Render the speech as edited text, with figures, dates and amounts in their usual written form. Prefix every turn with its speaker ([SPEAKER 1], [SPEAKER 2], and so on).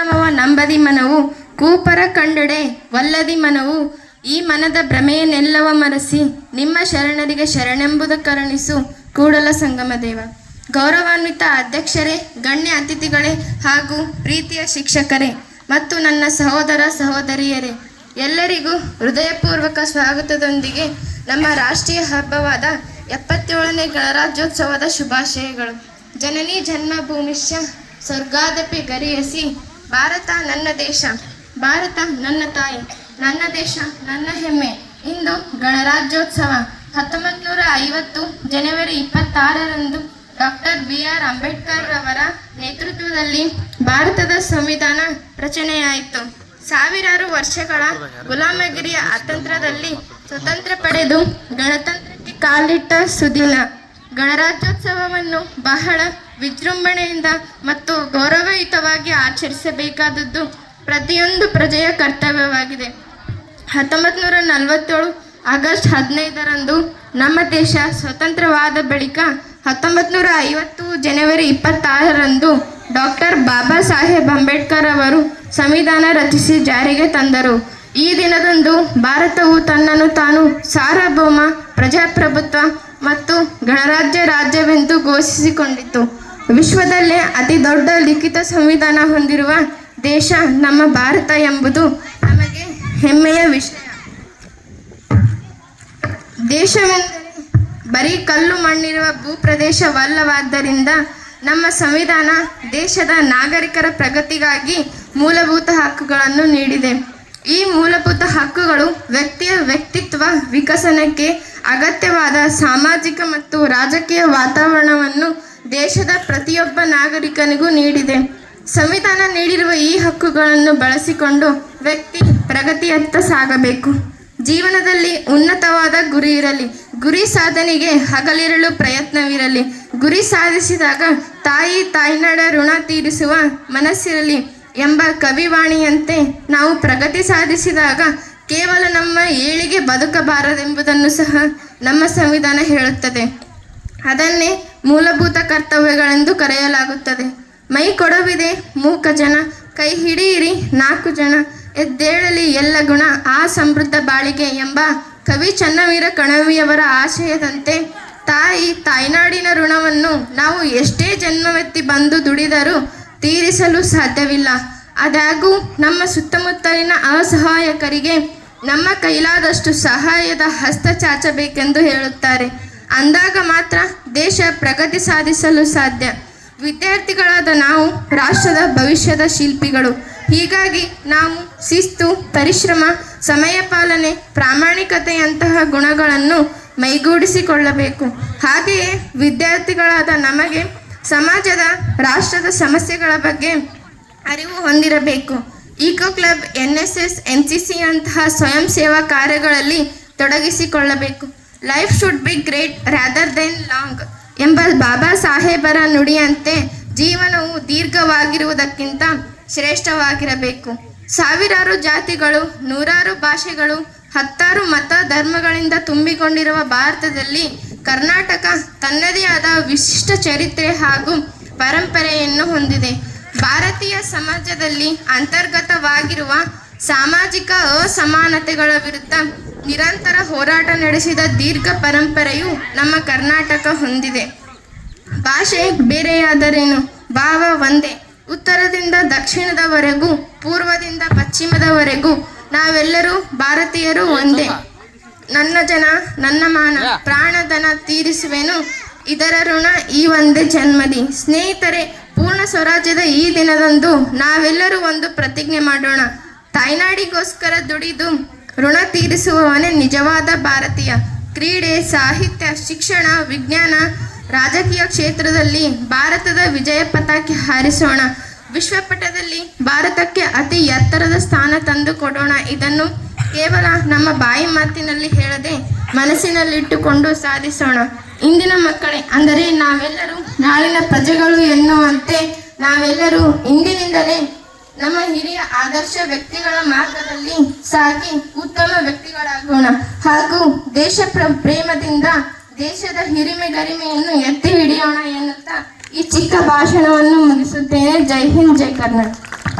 [SPEAKER 1] ಹರಿನಾಮವ ನಂಬದಿ ಮನವು ಕೂಪರ ಕಂಡಡೆ ವಲ್ಲದಿ ಮನವು. ಈ ಮನದ ಭ್ರಮೆಯನ್ನೆಲ್ಲವ ಮರೆಸಿ ನಿಮ್ಮ ಶರಣರಿಗೆ ಶರಣೆಂಬುದ ಕರುಣಿಸು ಕೂಡಲ ಸಂಗಮ ದೇವ. ಗೌರವಾನ್ವಿತ ಅಧ್ಯಕ್ಷರೇ, ಗಣ್ಯ ಅತಿಥಿಗಳೇ ಹಾಗೂ ಪ್ರೀತಿಯ ಶಿಕ್ಷಕರೇ ಮತ್ತು ನನ್ನ ಸಹೋದರ ಸಹೋದರಿಯರೇ, ಎಲ್ಲರಿಗೂ ಹೃದಯಪೂರ್ವಕ ಸ್ವಾಗತದೊಂದಿಗೆ ನಮ್ಮ ರಾಷ್ಟ್ರೀಯ ಹಬ್ಬವಾದ 77ನೇ ಗಣರಾಜ್ಯೋತ್ಸವದ ಶುಭಾಶಯಗಳು. ಜನನಿ ಜನ್ಮಭೂಮಿಶ್ಚ ಸ್ವರ್ಗಾದಪಿ ಗರಿಯಸಿ. ಭಾರತ ನನ್ನ ದೇಶ, ಭಾರತ ನನ್ನ ತಾಯಿ, ನನ್ನ ದೇಶ ನನ್ನ ಹೆಮ್ಮೆ. ಇಂದು ಗಣರಾಜ್ಯೋತ್ಸವ 1950 ಜನವರಿ 26ರಂದು ಡಾಕ್ಟರ್ BR ಅಂಬೇಡ್ಕರ್ ಅವರ ನೇತೃತ್ವದಲ್ಲಿ ಭಾರತದ ಸಂವಿಧಾನ ರಚನೆಯಾಯಿತು. ಸಾವಿರಾರು ವರ್ಷಗಳ ಗುಲಾಮಗಿರಿಯ ಅತಂತ್ರದಲ್ಲಿ ಸ್ವತಂತ್ರ ಪಡೆದು ಗಣತಂತ್ರಕ್ಕೆ ಕಾಲಿಟ್ಟ ಸುದಿನ ಗಣರಾಜ್ಯೋತ್ಸವವನ್ನು ಬಹಳ ವಿಜೃಂಭಣೆಯಿಂದ ಮತ್ತು ಗೌರವಯುತವಾಗಿ ಆಚರಿಸಬೇಕಾದದ್ದು ಪ್ರತಿಯೊಂದು ಪ್ರಜೆಯ ಕರ್ತವ್ಯವಾಗಿದೆ. 1947 ಆಗಸ್ಟ್ 15ರಂದು ನಮ್ಮ ದೇಶ ಸ್ವತಂತ್ರವಾದ ಬಳಿಕ 1950 ಜನವರಿ 26ರಂದು ಡಾಕ್ಟರ್ ಬಾಬಾ ಸಾಹೇಬ್ ಅಂಬೇಡ್ಕರ್ ಅವರು ಸಂವಿಧಾನ ರಚಿಸಿ ಜಾರಿಗೆ ತಂದರು. ಈ ದಿನದಂದು ಭಾರತವು ತನ್ನನ್ನು ತಾನು ಸಾರ್ವಭೌಮ, ಪ್ರಜಾಪ್ರಭುತ್ವ ಮತ್ತು ಗಣರಾಜ್ಯ ರಾಜ್ಯವೆಂದು ಘೋಷಿಸಿಕೊಂಡಿತು. ವಿಶ್ವದಲ್ಲೇ ಅತಿ ದೊಡ್ಡ ಲಿಖಿತ ಸಂವಿಧಾನ ಹೊಂದಿರುವ ದೇಶ ನಮ್ಮ ಭಾರತ ಎಂಬುದು ನಮಗೆ ಹೆಮ್ಮೆಯ ವಿಷಯ. ದೇಶವೆಂದರೆ ಬರೀ ಕಲ್ಲು ಮಣ್ಣಿರುವ ಭೂಪ್ರದೇಶವಲ್ಲವಾದ್ದರಿಂದ ನಮ್ಮ ಸಂವಿಧಾನ ದೇಶದ ನಾಗರಿಕರ ಪ್ರಗತಿಗಾಗಿ ಮೂಲಭೂತ ಹಕ್ಕುಗಳನ್ನು ನೀಡಿದೆ. ಈ ಮೂಲಭೂತ ಹಕ್ಕುಗಳು ವ್ಯಕ್ತಿಯ ವ್ಯಕ್ತಿತ್ವ ವಿಕಸನಕ್ಕೆ ಅಗತ್ಯವಾದ ಸಾಮಾಜಿಕ ಮತ್ತು ರಾಜಕೀಯ ವಾತಾವರಣವನ್ನು ದೇಶದ ಪ್ರತಿಯೊಬ್ಬ ನಾಗರಿಕನಿಗೂ ನೀಡಿದೆ. ಸಂವಿಧಾನ ನೀಡಿರುವ ಈ ಹಕ್ಕುಗಳನ್ನು ಬಳಸಿಕೊಂಡು ವ್ಯಕ್ತಿ ಪ್ರಗತಿಯತ್ತ ಸಾಗಬೇಕು. ಜೀವನದಲ್ಲಿ ಉನ್ನತವಾದ ಗುರಿ ಇರಲಿ, ಗುರಿ ಸಾಧನೆಗೆ ಹಗಲಿರುಳು ಪ್ರಯತ್ನವಿರಲಿ. ಗುರಿ ಸಾಧಿಸಿದಾಗ ತಾಯ್ನಾಡ ಋಣ ತೀರಿಸುವ ಮನಸ್ಸಿರಲಿ ಎಂಬ ಕವಿವಾಣಿಯಂತೆ ನಾವು ಪ್ರಗತಿ ಸಾಧಿಸಿದಾಗ ಕೇವಲ ನಮ್ಮ ಏಳಿಗೆ ಬದುಕಬಾರದೆಂಬುದನ್ನು ಸಹ ನಮ್ಮ ಸಂವಿಧಾನ ಹೇಳುತ್ತದೆ. ಅದನ್ನೇ ಮೂಲಭೂತ ಕರ್ತವ್ಯಗಳೆಂದು ಕರೆಯಲಾಗುತ್ತದೆ. ಮೈ ಕೊಡವಿದೆ ಮೂಕ ಜನ, ಕೈ ಹಿಡಿಯಿರಿ 4 ಜನ, ಎದ್ದೇಳಲಿ ಎಲ್ಲ ಗುಣ ಆ ಸಮೃದ್ಧ ಬಾಳಿಗೆ ಎಂಬ ಕವಿ ಚನ್ನವೀರ ಕಣವಿಯವರ ಆಶಯದಂತೆ ತಾಯ್ನಾಡಿನ ಋಣವನ್ನು ನಾವು ಎಷ್ಟೇ ಜನ್ಮವೆತ್ತಿ ಬಂದು ದುಡಿದರೂ ತೀರಿಸಲು ಸಾಧ್ಯವಿಲ್ಲ. ಆದಾಗೂ ನಮ್ಮ ಸುತ್ತಮುತ್ತಲಿನ ಅಸಹಾಯಕರಿಗೆ ನಮ್ಮ ಕೈಲಾದಷ್ಟು ಸಹಾಯದ ಹಸ್ತ ಚಾಚಬೇಕೆಂದು ಹೇಳುತ್ತಾರೆ. ಅಂದಾಗ ಮಾತ್ರ ದೇಶ ಪ್ರಗತಿ ಸಾಧಿಸಲು ಸಾಧ್ಯ. ವಿದ್ಯಾರ್ಥಿಗಳಾದ ನಾವು ರಾಷ್ಟ್ರದ ಭವಿಷ್ಯದ ಶಿಲ್ಪಿಗಳು. ಹೀಗಾಗಿ ನಾವು ಶಿಸ್ತು, ಪರಿಶ್ರಮ, ಸಮಯ ಪಾಲನೆ, ಪ್ರಾಮಾಣಿಕತೆಯಂತಹ ಗುಣಗಳನ್ನು ಮೈಗೂಡಿಸಿಕೊಳ್ಳಬೇಕು. ಹಾಗೆಯೇ ವಿದ್ಯಾರ್ಥಿಗಳಾದ ನಮಗೆ ಸಮಾಜದ, ರಾಷ್ಟ್ರದ ಸಮಸ್ಯೆಗಳ ಬಗ್ಗೆ ಅರಿವು ಹೊಂದಿರಬೇಕು. ಈಕೋ ಕ್ಲಬ್, NSS, NCC ಅಂತಹ ಸ್ವಯಂ ಸೇವಾ ಕಾರ್ಯಗಳಲ್ಲಿ ತೊಡಗಿಸಿಕೊಳ್ಳಬೇಕು. Life should be great rather then long ಎಂಬ ಬಾಬಾ ಸಾಹೇಬರ ನುಡಿಯಂತೆ ಜೀವನವು ದೀರ್ಘವಾಗಿರುವುದಕ್ಕಿಂತ ಶ್ರೇಷ್ಠವಾಗಿರಬೇಕು. ಸಾವಿರಾರು ಜಾತಿಗಳು, 100 ಭಾಷೆಗಳು, 10 ಮತ ಧರ್ಮಗಳಿಂದ ತುಂಬಿಕೊಂಡಿರುವ ಭಾರತದಲ್ಲಿ ಕರ್ನಾಟಕ ತನ್ನದೇ ಆದ ವಿಶಿಷ್ಟ ಚರಿತ್ರೆ ಹಾಗೂ ಪರಂಪರೆಯನ್ನು ಹೊಂದಿದೆ. ಭಾರತೀಯ ಸಮಾಜದಲ್ಲಿ ಅಂತರ್ಗತವಾಗಿರುವ ಸಾಮಾಜಿಕ ಅಸಮಾನತೆಗಳ ವಿರುದ್ಧ ನಿರಂತರ ಹೋರಾಟ ನಡೆಸಿದ ದೀರ್ಘ ಪರಂಪರೆಯು ನಮ್ಮ ಕರ್ನಾಟಕ ಹೊಂದಿದೆ. ಭಾಷೆ ಬೇರೆಯಾದರೇನು, ಭಾವ ಒಂದೇ. ಉತ್ತರದಿಂದ ದಕ್ಷಿಣದವರೆಗೂ, ಪೂರ್ವದಿಂದ ಪಶ್ಚಿಮದವರೆಗೂ ನಾವೆಲ್ಲರೂ ಭಾರತೀಯರು ಒಂದೇ. ನನ್ನ ಜನ ನನ್ನ ಮಾನ ಪ್ರಾಣಧನ ತೀರಿಸುವೆನು, ಇದರ ಋಣ ಈ ಒಂದೇ ಜನ್ಮದಿ. ಸ್ನೇಹಿತರೆ, ಪೂರ್ಣ ಸ್ವರಾಜ್ಯದ ಈ ದಿನದಂದು ನಾವೆಲ್ಲರೂ ಒಂದು ಪ್ರತಿಜ್ಞೆ ಮಾಡೋಣ. ತಾಯ್ನಾಡಿಗೋಸ್ಕರ ದುಡಿದು ಋಣ ತೀರಿಸುವವನೇ ನಿಜವಾದ ಭಾರತೀಯ. ಕ್ರೀಡೆ, ಸಾಹಿತ್ಯ, ಶಿಕ್ಷಣ, ವಿಜ್ಞಾನ, ರಾಜಕೀಯ ಕ್ಷೇತ್ರದಲ್ಲಿ ಭಾರತದ ವಿಜಯ ಪತಾಕೆ ಹಾರಿಸೋಣ. ವಿಶ್ವಪಟದಲ್ಲಿ ಭಾರತಕ್ಕೆ ಅತಿ ಎತ್ತರದ ಸ್ಥಾನ ತಂದು ಕೊಡೋಣ. ಇದನ್ನು ಕೇವಲ ನಮ್ಮ ಬಾಯಿ ಮಾತಿನಲ್ಲಿ ಹೇಳದೆ ಮನಸ್ಸಿನಲ್ಲಿಟ್ಟುಕೊಂಡು ಸಾಧಿಸೋಣ. ಇಂದಿನ ಮಕ್ಕಳೇ, ಅಂದರೆ ನಾವೆಲ್ಲರೂ ನಾಳಿನ ಪ್ರಜೆಗಳು ಎನ್ನುವಂತೆ ನಾವೆಲ್ಲರೂ ಇಂದಿನಿಂದಲೇ ನಮ್ಮ ಹಿರಿಯ ಆದರ್ಶ ವ್ಯಕ್ತಿಗಳ ಮಾರ್ಗದಲ್ಲಿ ಸಾಗಿ ಉತ್ತಮ ವ್ಯಕ್ತಿಗಳಾಗೋಣ ಹಾಗೂ ದೇಶ ಪ್ರೇಮದಿಂದ ದೇಶದ ಹಿರಿಮೆ ಗರಿಮೆಯನ್ನು ಎತ್ತಿ ಹಿಡಿಯೋಣ ಎನ್ನುತ್ತಾ ಈ ಚಿಕ್ಕ ಭಾಷಣವನ್ನು ಮುಗಿಸುತ್ತೇನೆ. ಜೈ ಹಿಂದ್, ಜೈ ಕರ್ನಾಟಕ.